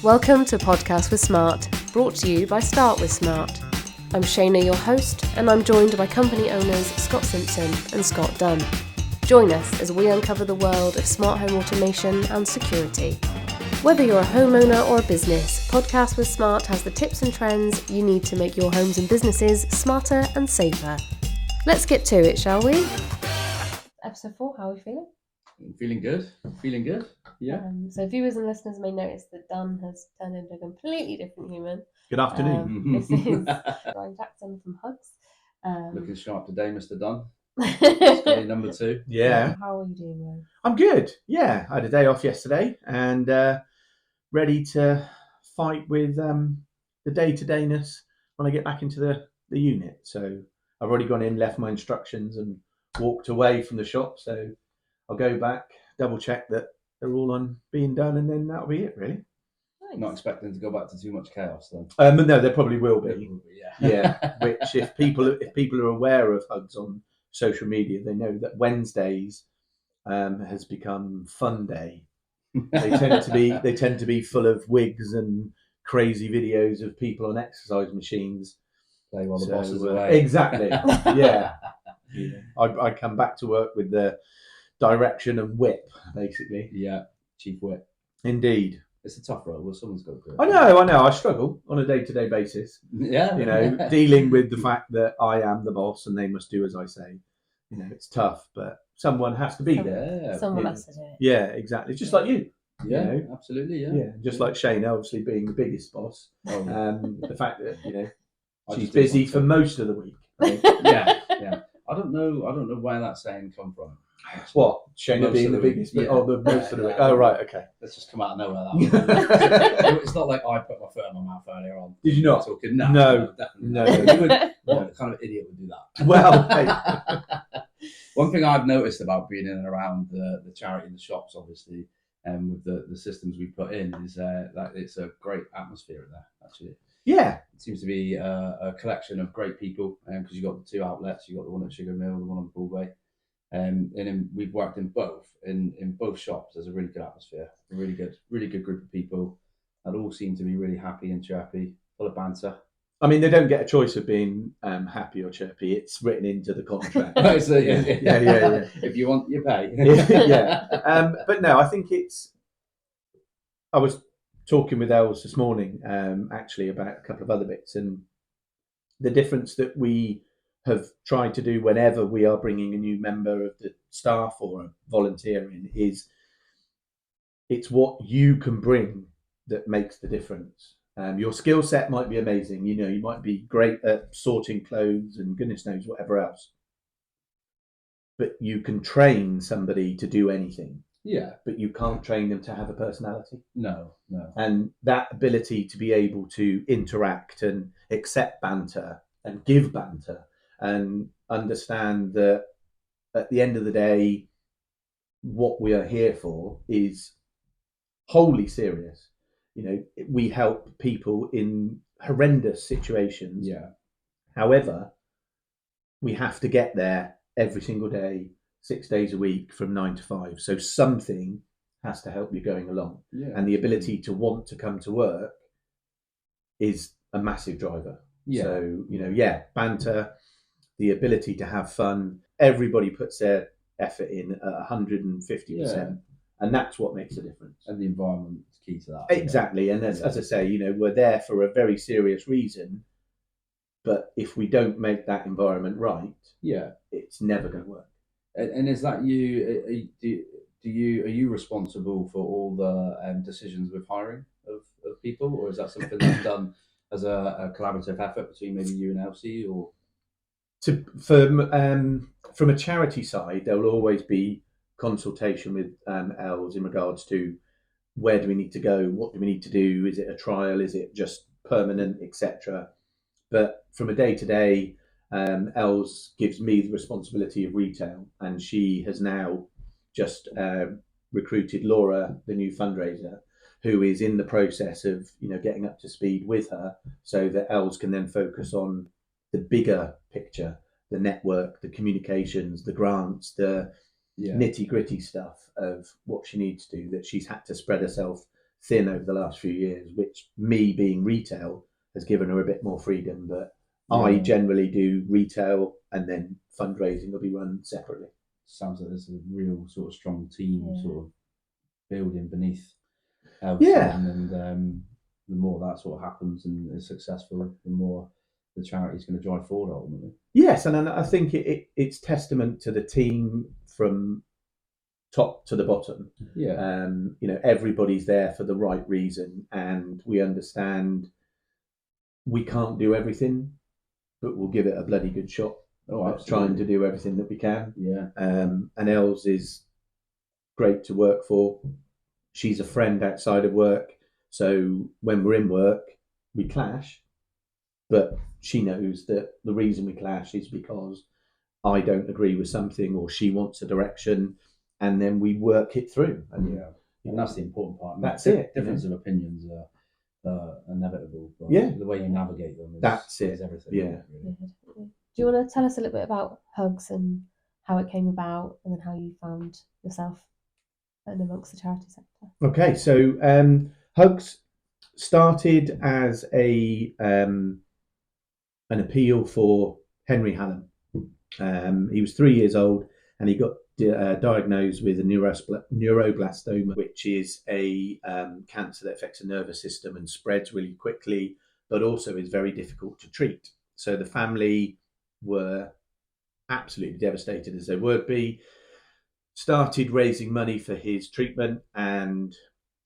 Welcome to Podcast with Smart, brought to you by Start with Smart. I'm Shana, your host, and I'm joined by company owners Scott Simpson and Scott Dunn. Join us as we uncover the world of smart home automation and security. Whether you're a homeowner or a business, Podcast with Smart has the tips and trends you need to make your homes and businesses smarter and safer. Let's get to it, shall we? Episode 4, how are we feeling? Feeling good. Yeah. So viewers and listeners may notice that Dunn has turned into a completely different human. Good afternoon. This is Brian Jackson from Hugs. Looking sharp today, Mr. Dunn. Scotty number 2. Yeah. How are you doing, Ryan? I'm good. Yeah, I had a day off yesterday and ready to fight with the day-to-dayness when I get back into the unit. So I've already gone in, left my instructions and walked away from the shop. So I'll go back, double check that they're all on being done, and then that'll be it, really. Nice. Not expecting to go back to too much chaos, though. No, there probably will be. Yeah. Yeah, which if people are aware of Hugs on social media, they know that Wednesdays has become fun day. They tend to be full of wigs and crazy videos of people on exercise machines. Play while the boss is away. Exactly. Yeah. I come back to work with the direction and whip, basically. Yeah, chief whip. Indeed. It's a tough role. Well, someone's got to do it. I know. I struggle on a day-to-day basis. Yeah. Dealing with the fact that I am the boss and they must do as I say. It's tough, but someone has to be there. Yeah. Someone has to do it. Yeah, exactly. Just like you. Yeah, absolutely. Yeah. Just like Shane, obviously being the biggest boss. The fact that she's just busy for most of the week. Yeah. I don't know where that saying come from. What? Shane being the biggest? Yeah. Oh, the most of the week. Oh, right. Okay. Let's just come out of nowhere. That one. It's not like I put my foot in my mouth earlier on. Did you not? Talking. No, definitely. no. What kind of idiot would do that? Well, hey. One thing I've noticed about being in and around the charity and the shops, obviously, with the systems we put in, is that it's a great atmosphere in there, actually. Yeah. It seems to be a collection of great people, because you've got the 2 outlets. You've got the one at Sugar Mill, the one on the Bullway. We've worked in both. In both shops, there's a really good atmosphere, a really good group of people that all seem to be really happy and chirpy, full of banter. I mean, they don't get a choice of being happy or chirpy. It's written into the contract. Yeah. If you want, you pay. Yeah. But no, I think I was talking with Els this morning, actually, about a couple of other bits, and the difference that we have tried to do whenever we are bringing a new member of the staff or a volunteer in is it's what you can bring that makes the difference. Your skill set might be amazing. You might be great at sorting clothes and goodness knows whatever else. But you can train somebody to do anything. Yeah. But you can't train them to have a personality. No. And that ability to be able to interact and accept banter and give banter and understand that at the end of the day, what we are here for is wholly serious. We help people in horrendous situations. Yeah. However, we have to get there every single day, 6 days a week from 9 to 5. So something has to help you going along. Yeah. And the ability to want to come to work is a massive driver. Yeah. So, banter, the ability to have fun. Everybody puts their effort in at 150%. And that's what makes a difference. And the environment is key to that. Exactly. And as I say, we're there for a very serious reason. But if we don't make that environment right, it's never going to work. And is that you? Are you responsible for all the decisions with hiring of people, or is that something that's done as a collaborative effort between maybe you and Elsie? Or from a charity side, there will always be consultation with Els in regards to where do we need to go, what do we need to do, is it a trial, is it just permanent, etc. But from a day-to-day, Els gives me the responsibility of retail, and she has now just recruited Laura, the new fundraiser, who is in the process of getting up to speed with her, so that Els can then focus on the bigger picture, the network, the communications, the grants, the nitty-gritty stuff of what she needs to do, that she's had to spread herself thin over the last few years, which me being retail has given her a bit more freedom. But I generally do retail, and then fundraising will be run separately. Sounds like there's a real sort of strong team sort of building beneath Elsie, Yeah. and the more that sort of happens and is successful, the more the charity's going to drive forward ultimately. Yes, and I think it's testament to the team from top to the bottom. Yeah. Everybody's there for the right reason, and we understand we can't do everything, but we'll give it a bloody good shot. Trying to do everything that we can. Yeah. And Els is great to work for. She's a friend outside of work, so when we're in work, we clash. But she knows that the reason we clash is because I don't agree with something, or she wants a direction, and then we work it through. And that's the important part. That's it. Difference of opinions are inevitable. But the way you navigate them is everything. Yeah. Really. Do you want to tell us a little bit about Hugs and how it came about, and then how you found yourself and amongst the charity sector? Okay, so Hugs started as an appeal for Henry Hallam. He was 3 years old, and he got diagnosed with a neuroblastoma, which is a cancer that affects the nervous system and spreads really quickly, but also is very difficult to treat. So the family were absolutely devastated, as they would be. Started raising money for his treatment, and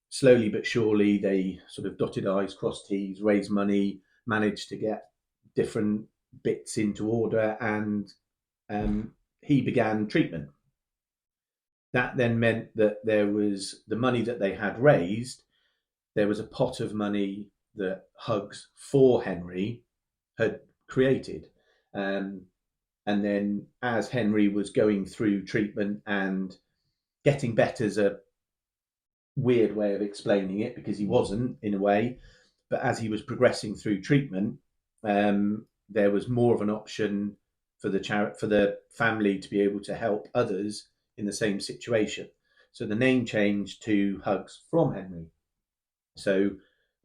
slowly but surely they sort of dotted I's, crossed T's, raised money, managed to get different bits into order, and he began treatment. That then meant that there was the money that they had raised, there was a pot of money that Hugs for Henry had created. And then as Henry was going through treatment and getting better is a weird way of explaining it, because he wasn't in a way, but as he was progressing through treatment, there was more of an option for the family to be able to help others in the same situation. So the name changed to Hugs from Henry. So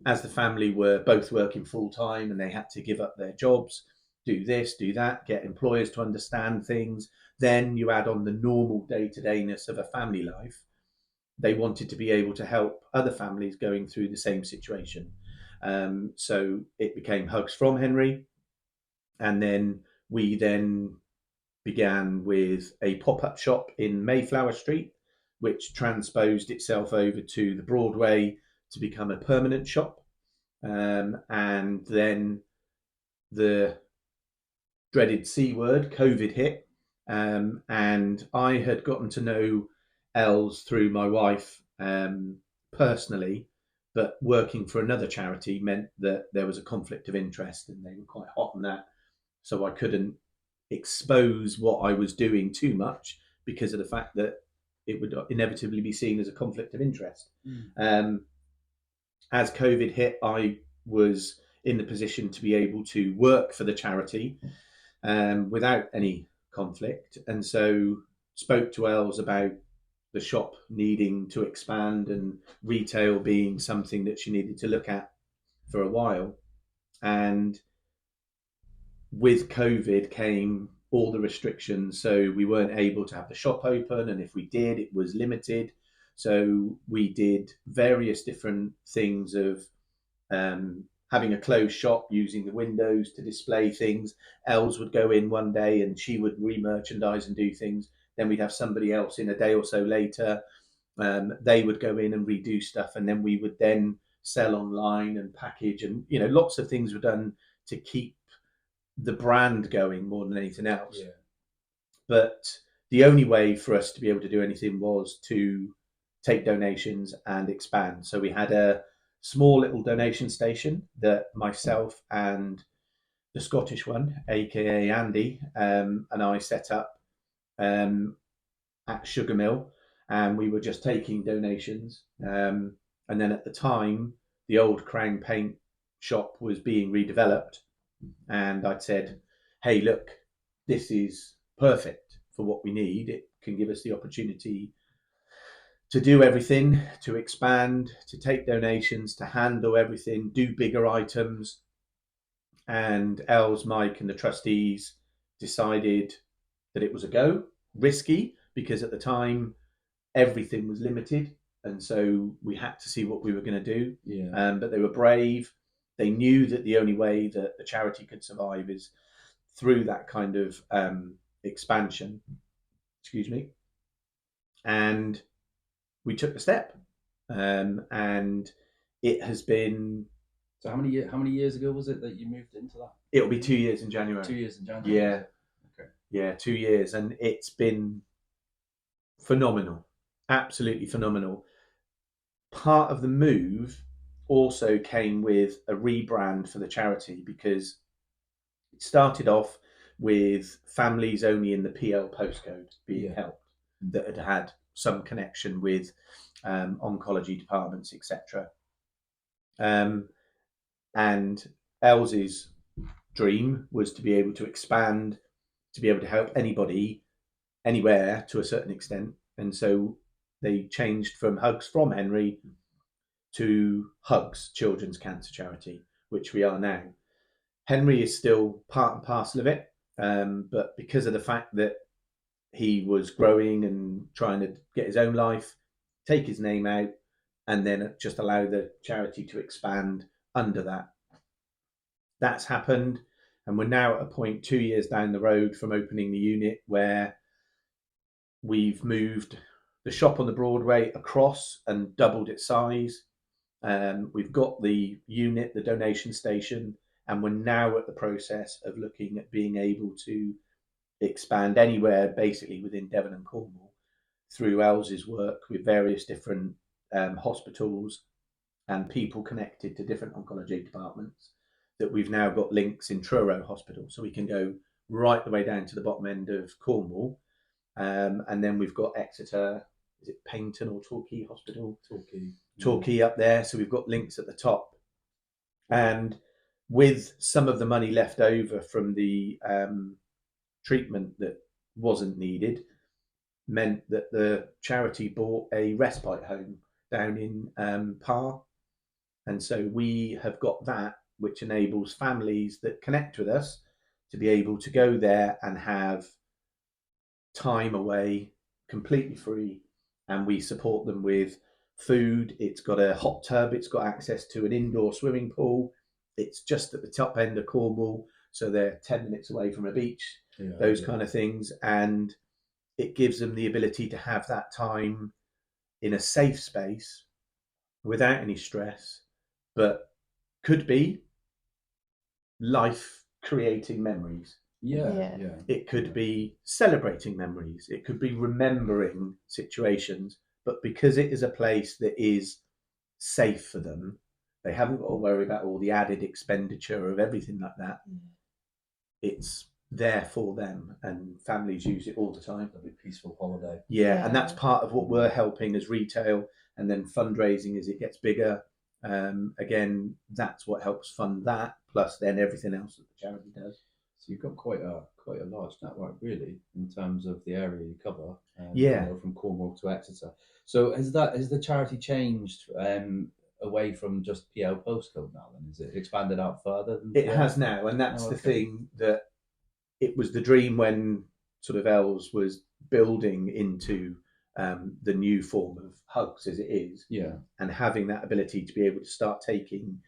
as the family were both working full time and they had to give up their jobs, do this, do that, get employers to understand things, then you add on the normal day-to-dayness of a family life. They wanted to be able to help other families going through the same situation. So it became Hugs from Henry. And then we then began with a pop-up shop in Mayflower Street, which transposed itself over to the Broadway to become a permanent shop. And then the dreaded C word, COVID, hit. And I had gotten to know Els through my wife personally, but working for another charity meant that there was a conflict of interest, and they were quite hot on that. So I couldn't expose what I was doing too much because of the fact that it would inevitably be seen as a conflict of interest. As COVID hit, I was in the position to be able to work for the charity without any conflict, and so spoke to Els about the shop needing to expand and retail being something that she needed to look at for a while. And with COVID came all the restrictions, so we weren't able to have the shop open, and if we did, it was limited. So we did various different things of having a closed shop, using the windows to display things. Els would go in one day and she would re-merchandise and do things. Then we'd have somebody else in a day or so later. They would go in and redo stuff, and then we would then sell online and package, and lots of things were done to keep the brand going more than anything else. Yeah. But the only way for us to be able to do anything was to take donations and expand. So we had a small little donation station that myself and the Scottish one, aka Andy, and I set up at Sugar Mill, and we were just taking donations. And then at the time, the old Crown Paint shop was being redeveloped, and I'd said, hey, look, this is perfect for what we need. It can give us the opportunity to do everything, to expand, to take donations, to handle everything, do bigger items. And Els, Mike, and the trustees decided that it was a go, risky, because at the time everything was limited, and so we had to see what we were going to do. Yeah. But they were brave. They knew that the only way that the charity could survive is through that kind of expansion. Excuse me. And we took the step, and it has been. So how many years ago was it that you moved into that? It'll be 2 years in January. 2 years in January. Yeah. Okay. Yeah, 2 years, and it's been phenomenal, absolutely phenomenal. Part of the move also came with a rebrand for the charity, because it started off with families only in the PL postcode being helped that had had some connection with oncology departments, etc. And Els's dream was to be able to expand, to be able to help anybody, anywhere to a certain extent. And so they changed from Hugs from Henry to Hugs Children's Cancer Charity, which we are now. Henry is still part and parcel of it, but because of the fact that he was growing and trying to get his own life, take his name out, and then just allow the charity to expand under that. That's happened, and we're now at a point 2 years down the road from opening the unit where we've moved the shop on the Broadway across and doubled its size. We've got the unit, the donation station, and we're now at the process of looking at being able to expand anywhere basically within Devon and Cornwall through Els's work with various different hospitals and people connected to different oncology departments, that we've now got links in Truro Hospital, so we can go right the way down to the bottom end of Cornwall. And then we've got Exeter, is it Paignton or Torquay Hospital? Torquay up there. So we've got links at the top. And with some of the money left over from the treatment that wasn't needed, meant that the charity bought a respite home down in Parr. And so we have got that, which enables families that connect with us to be able to go there and have time away completely free, and we support them with food. It's got a hot tub, it's got access to an indoor swimming pool, it's just at the top end of Cornwall, so they're 10 minutes away from a beach, those kind of things, and it gives them the ability to have that time in a safe space without any stress, but could be life creating memories. It could be celebrating memories. It could be remembering situations. But because it is a place that is safe for them, they haven't got to worry about all the added expenditure of everything like that. It's there for them, and families use it all the time. It'll be a peaceful holiday. And that's part of what we're helping as retail, and then fundraising as it gets bigger. Again, that's what helps fund that, plus then everything else that the charity does. So you've got quite a large network, really, in terms of the area you cover. From Cornwall to Exeter. So has the charity changed away from just PL postcode now? Then is it expanded out further? It has now, and that's the thing, that it was the dream when sort of Els was building into the new form of Hugs as it is, and having that ability to be able to start taking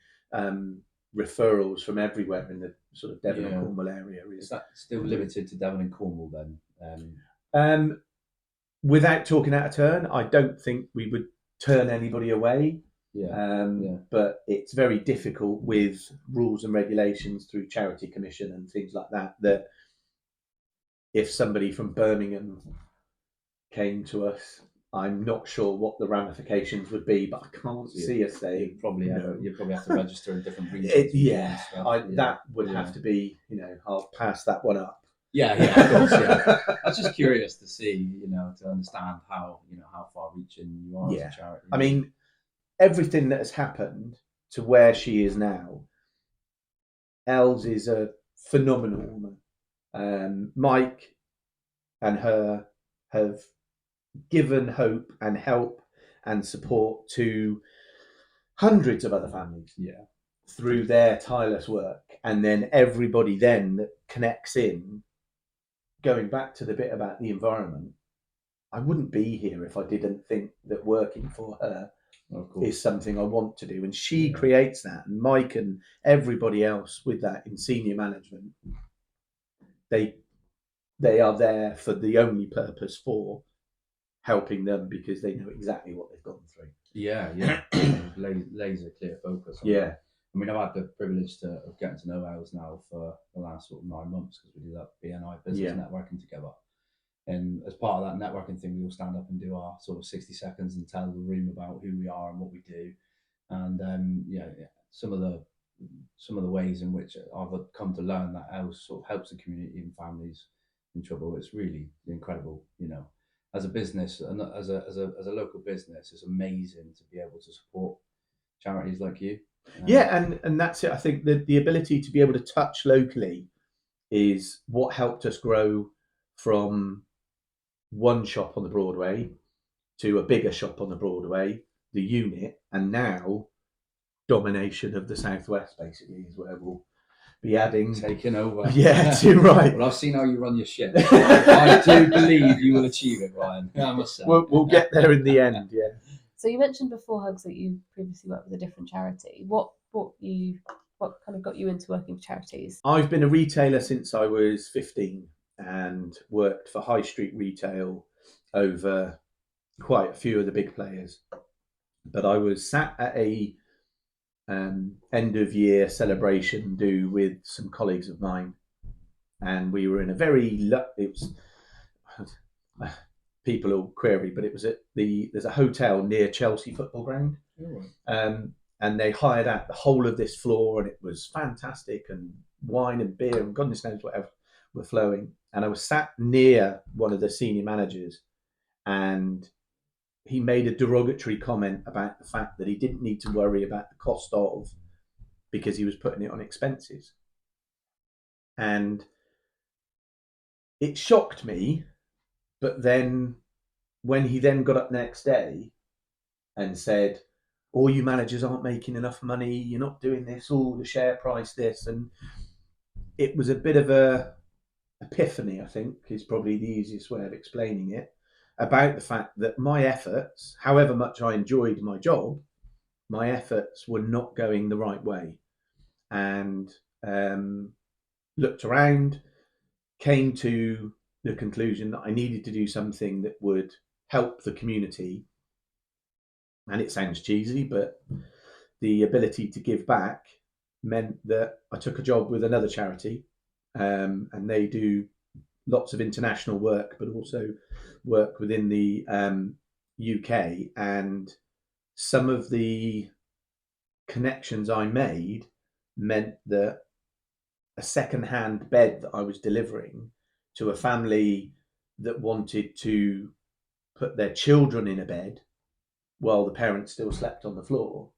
referrals from everywhere in the sort of Devon and Cornwall area. Is that still limited to Devon and Cornwall then? Without talking out of turn, I don't think we would turn anybody away. But it's very difficult with rules and regulations through Charity Commission and things like that, that if somebody from Birmingham came to us, I'm not sure what the ramifications would be, but I can't see us saying you'd probably have to register in different regions. That would have to be, I'll pass that one up. Of course. I was just curious to see, to understand how far reaching you are as a charity. I mean, everything that has happened to where she is now, Els is a phenomenal woman. Mike and her have given hope and help and support to hundreds of other families Yeah. through their tireless work. And then everybody then that connects in, going back to the bit about the environment, I wouldn't be here if I didn't think that working for her Of course. is something I want to do. And she Yeah. creates that. And Mike and everybody else with that in senior management, they are there for the only purpose for helping them, because they know exactly what they've gone through. Yeah. Laser clear focus. Yeah. I mean, I've had the privilege of getting to know Els now for the last sort of 9 months, because we did that BNI business networking together. And as part of that networking thing, we all stand up and do our sort of 60 seconds and tell the room about who we are and what we do. And some of the ways in which I've come to learn that Els sort of helps the community and families in trouble. It's really incredible, as a business and as a local business. It's amazing to be able to support charities like you. And that's it. I think that the ability to be able to touch locally is what helped us grow from one shop on the Broadway to a bigger shop on the Broadway, the unit, and now domination of the Southwest basically is where we'll be adding. Taking over. Yeah, too right. Well, I've seen how you run your ship. I do believe you will achieve it, Ryan. I must say. We'll get there in the end, yeah. So you mentioned before, Hugs, that you previously worked with a different charity. What kind of got you into working for charities? I've been a retailer since I was 15 and worked for high street retail over quite a few of the big players. But I was sat at a end of year celebration do with some colleagues of mine, and we were in a very people will query, but it was there's a hotel near Chelsea football ground. And they hired out the whole of this floor, and it was fantastic, and wine and beer and goodness knows whatever were flowing. And I was sat near one of the senior managers, and he made a derogatory comment about the fact that he didn't need to worry about the cost of, because he was putting it on expenses. And it shocked me, but then when he then got up next day and said, all you managers aren't making enough money, you're not doing this, all the share price this, and it was a bit of a epiphany, I think, is probably the easiest way of explaining it, about the fact that my efforts, however much I enjoyed my job, my efforts were not going the right way. And looked around, came to the conclusion that I needed to do something that would help the community. And it sounds cheesy, but the ability to give back meant that I took a job with another charity, and they do lots of international work, but also work within the UK. And some of the connections I made meant that a second-hand bed that I was delivering to a family that wanted to put their children in a bed while the parents still slept on the floor,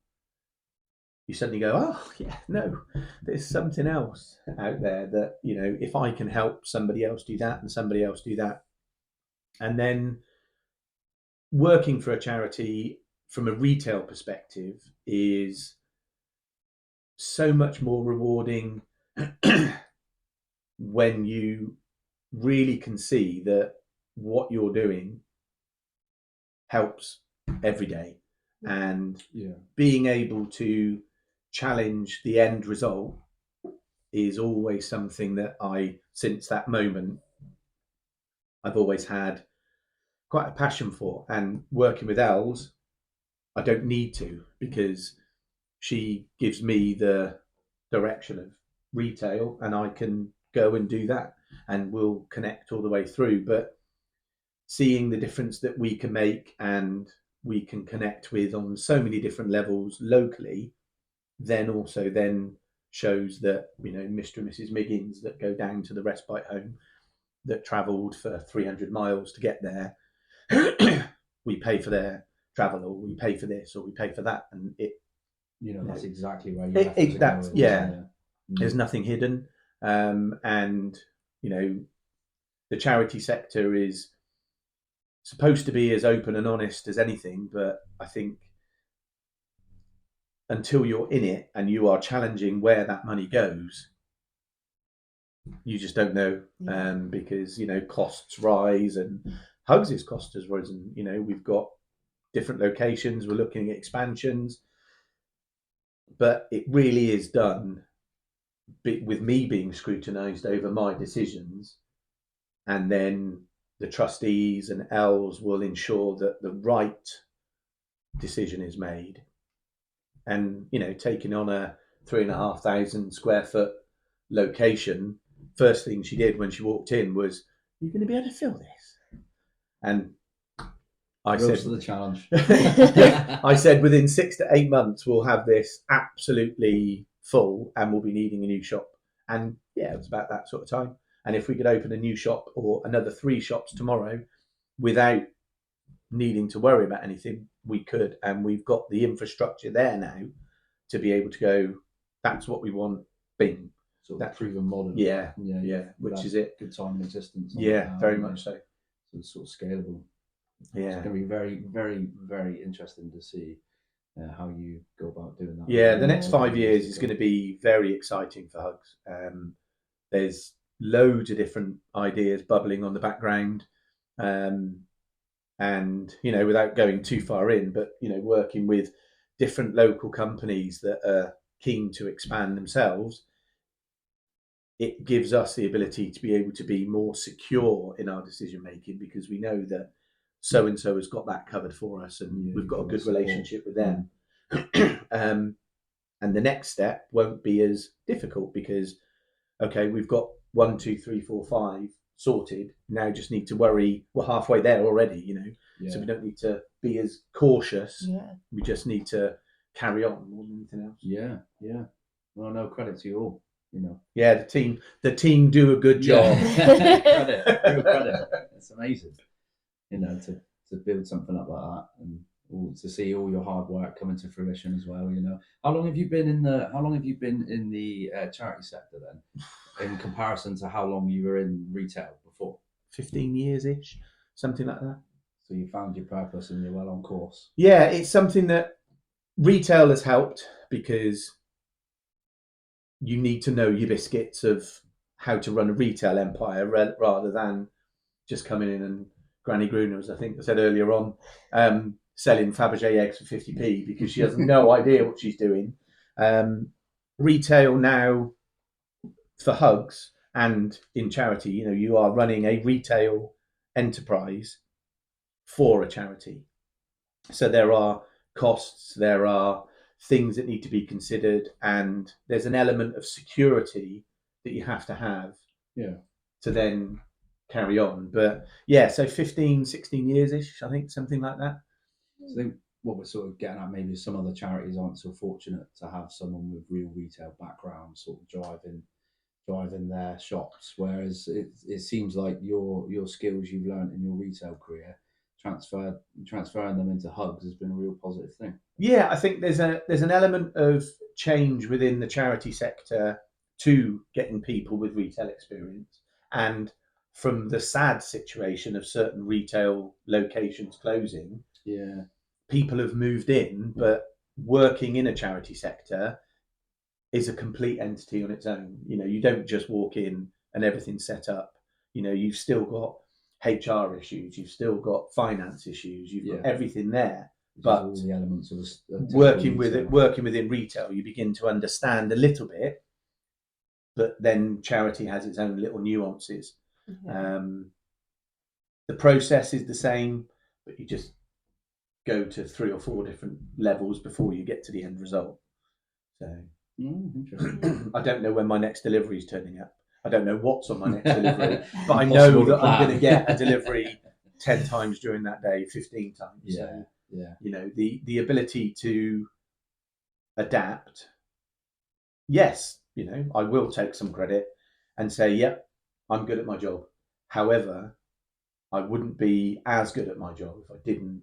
you suddenly go, oh yeah, no, there's something else out there that, if I can help somebody else do that and somebody else do that. And then working for a charity from a retail perspective is so much more rewarding when you really can see that what you're doing helps every day, and being able to challenge the end result is always something that since that moment, I've always had quite a passion for. And working with Els, I don't need to, because she gives me the direction of retail and I can go and do that, and we'll connect all the way through. But seeing the difference that we can make and we can connect with on so many different levels locally, then shows that, Mr. and Mrs. Miggins that go down to the respite home that travelled for 300 miles to get there, we pay for their travel, or we pay for this, or we pay for that, and that's exactly where you there's nothing hidden, and the charity sector is supposed to be as open and honest as anything, but I think until you're in it and you are challenging where that money goes, you just don't know. Because costs rise, and Hugs' cost has risen. We've got different locations, we're looking at expansions, but it really is done with me being scrutinised over my decisions, and then the trustees and ELs will ensure that the right decision is made. And taking on a 3,500 square foot location, first thing she did when she walked in was, "You're going to be able to fill this?" And I Rose said, to the challenge. I said, within 6 to 8 months, we'll have this absolutely full, and we'll be needing a new shop. And yeah, it was about that sort of time. And if we could open a new shop or another 3 shops tomorrow without needing to worry about anything, we could. And we've got the infrastructure there now to be able to go, that's what we want, bing. Sort of proven model. Yeah, which is it. Good time in existence. Yeah, very much so. So it's sort of scalable. Yeah. It's going to be very, very, very interesting to see how you go about doing that. Yeah, the next 5 years is going to be very exciting for Hugs. There's loads of different ideas bubbling on the background. And, without going too far in, but, working with different local companies that are keen to expand themselves, it gives us the ability to be able to be more secure in our decision making, because we know that so and so has got that covered for us, and we've got a good relationship with them. And the next step won't be as difficult, because we've got 1, 2, 3, 4, 5 sorted. Now just need to worry. We're halfway there already, so we don't need to be as cautious. We just need to carry on more than anything else. Well, no, credit to you all. Yeah, the team do a good job. Credit. It's amazing. To build something up like that, and to see all your hard work coming to fruition as well. How long have you been in the charity sector then, in comparison to how long you were in retail before? 15 years ish, something like that. So you found your purpose and you're well on course. Yeah, it's something that retail has helped, because you need to know your biscuits of how to run a retail empire rather than just coming in and Granny Gruner, as I think I said earlier on, selling Fabergé eggs for 50p because she has no idea what she's doing. Retail now for Hugs and in charity, you are running a retail enterprise for a charity. So there are costs, there are things that need to be considered, and there's an element of security that you have to have to then carry on. But so 15, 16 years ish, I think, something like that. So I think what we're sort of getting at, maybe some other charities aren't so fortunate to have someone with real retail background sort of driving their shops, whereas it seems like your skills you've learned in your retail career, transferring them into Hugs has been a real positive thing. Yeah, I think there's an element of change within the charity sector to getting people with retail experience, and from the sad situation of certain retail locations closing, people have moved in, but working in a charity sector is a complete entity on its own. You don't just walk in and everything's set up. You've still got HR issues, you've still got finance issues, you've got everything there. But all the elements of working within retail, you begin to understand a little bit, but then charity has its own little nuances. The process is the same, but you just go to 3 or 4 different levels before you get to the end result. So interesting. I don't know when my next delivery is turning up. I don't know what's on my next delivery, but I know that I'm going to get a delivery 10 times during that day, 15 times. The ability to adapt. Yes, I will take some credit and say, yep, I'm good at my job. However, I wouldn't be as good at my job if I didn't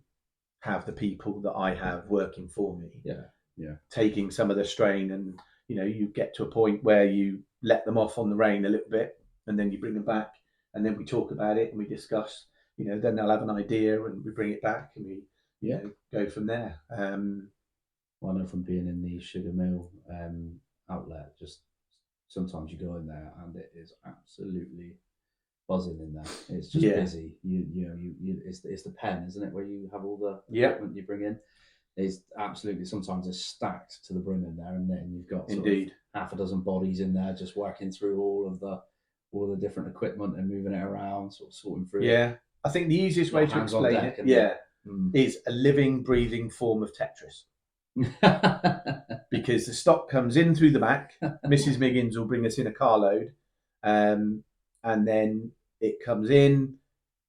have the people that I have working for me. Taking some of the strain, and you get to a point where you let them off on the rein a little bit, and then you bring them back, and then we talk about it and we discuss then they'll have an idea and we bring it back and we Yeah. go from there. Well, I know from being in the Sugar Mill outlet, just sometimes you go in there and it is absolutely buzzing in there. It's just busy. It's the pen, isn't it, where you have all the equipment you bring in. It's absolutely, sometimes it's stacked to the brim in there, and then you've got sort of half a dozen bodies in there just working through all of the different equipment and moving it around, sort of sorting through it. Yeah, I think the easiest way to explain it, is a living, breathing form of Tetris. Because the stock comes in through the back. Mrs. Miggins will bring us in a carload, and then it comes in,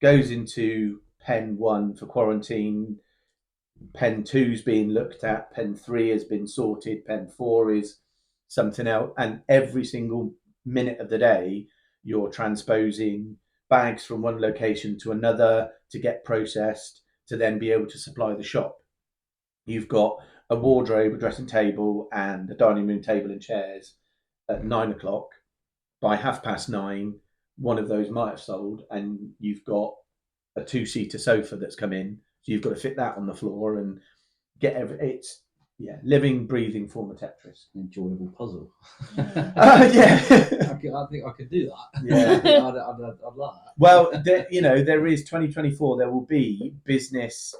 goes into pen 1 for quarantine. Pen 2's being looked at. Pen 3 has been sorted. Pen 4 is something else. And every single minute of the day, you're transposing bags from one location to another to get processed to then be able to supply the shop. You've got a wardrobe, a dressing table, and a dining room table and chairs at 9 o'clock. By 9:30, one of those might have sold, and you've got a 2-seater sofa that's come in. So you've got to fit that on the floor and get it's living, breathing form of Tetris. An enjoyable puzzle. Yeah. I think I could do that. Yeah. I'd like that. Well, there is 2024. There will be business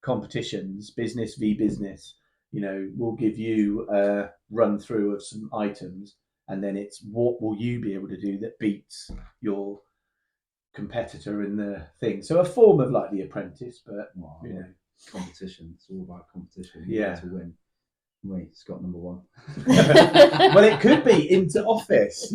competitions, business v business. We'll give you a run through of some items, and then it's what will you be able to do that beats your competitor in the thing. So a form of like The Apprentice, but competition. It's all about competition. To win. Scott number 1. Well, it could be into office.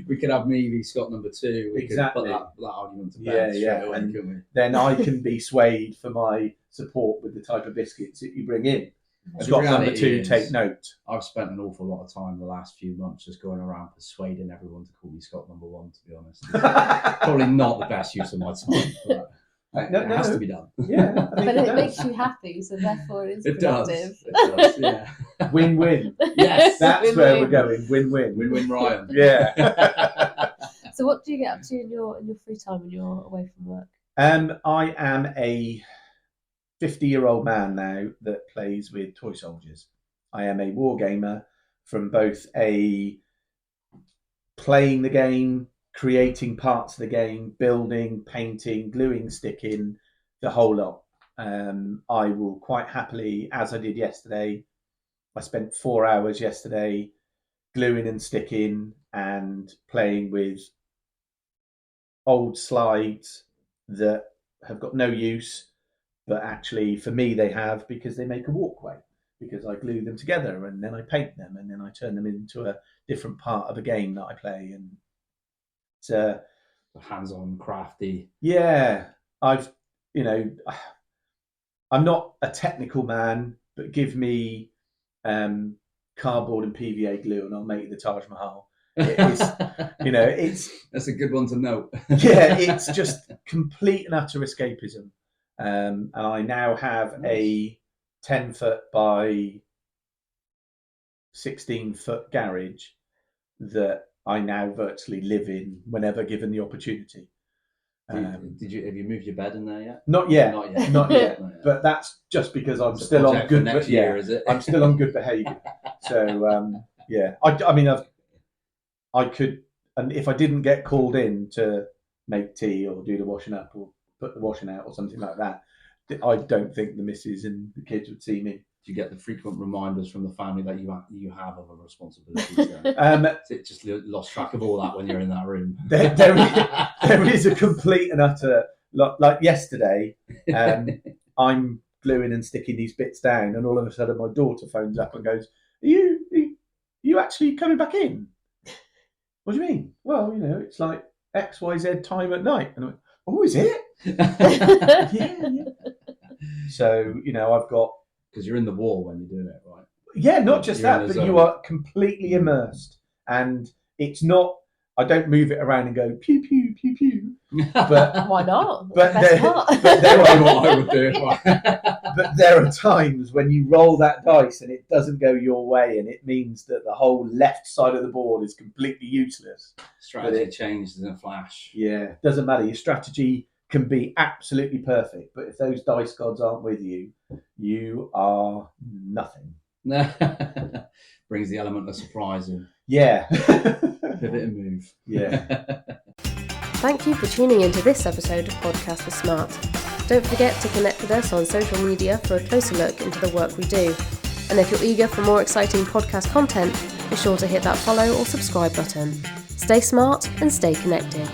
We could have me Scott number 2. We exactly. could put that argument to bed. And then I can be swayed for my support with the type of biscuits that you bring in. Scott number 2, take note. I've spent an awful lot of time the last few months just going around persuading everyone to call me Scott number 1, to be honest. Probably not the best use of my time, but it has to be done. Yeah, but it makes you happy, so therefore it's productive. It does, yeah. Win-win. Yes, that's win-win. Where we're going. Win-win. Win-win, Ryan. Yeah. So what do you get up to in your free time when you're away from work? I am a 50-year-old man now that plays with toy soldiers. I am a war gamer from both a playing the game, creating parts of the game, building, painting, gluing, sticking, the whole lot. I will quite happily, as I did yesterday, I spent 4 hours yesterday gluing and sticking and playing with old slides that have got no use, but actually for me they have, because they make a walkway, because I glue them together and then I paint them and then I turn them into a different part of a game that I play. And it's hands-on, crafty. Yeah, I'm not a technical man, but give me cardboard and PVA glue and I'll make the Taj Mahal. It's that's a good one to note. Yeah, it's just complete and utter escapism. And I now have a 10-foot by 16-foot garage that I now virtually live in whenever given the opportunity. Have you moved your bed in there yet? Not yet. But that's just because I'm still on good next year, is it? I'm still on good behaviour. So I could, and if I didn't get called in to make tea or do the washing up or put the washing out or something like that, I don't think the missus and the kids would see me. Do you get the frequent reminders from the family that you have other responsibilities? It just lost track of all that when you're in that room. There is a complete and utter, like yesterday, I'm gluing and sticking these bits down, and all of a sudden my daughter phones up and goes, "Are you actually coming back in?" "What do you mean?" "Well, it's like XYZ time at night." And I went, "Oh, is it?" Yeah. So, I've got... Because you're in the war when you're doing it, right? Yeah, not just that, but you are completely immersed. And it's not... I don't move it around and go pew pew pew pew. But Why not? But Best there- part. but there Probably are what I would do. but there are times when you roll that dice and it doesn't go your way, and it means that the whole left side of the board is completely useless. Strategy changed in a flash. Yeah, doesn't matter. Your strategy can be absolutely perfect, but if those dice gods aren't with you, you are nothing. Brings the element of surprise in. Yeah. Pivot and move. Yeah. Thank you for tuning into this episode of Podcast with Smart. Don't forget to connect with us on social media for a closer look into the work we do. And if you're eager for more exciting podcast content, be sure to hit that follow or subscribe button. Stay smart and stay connected.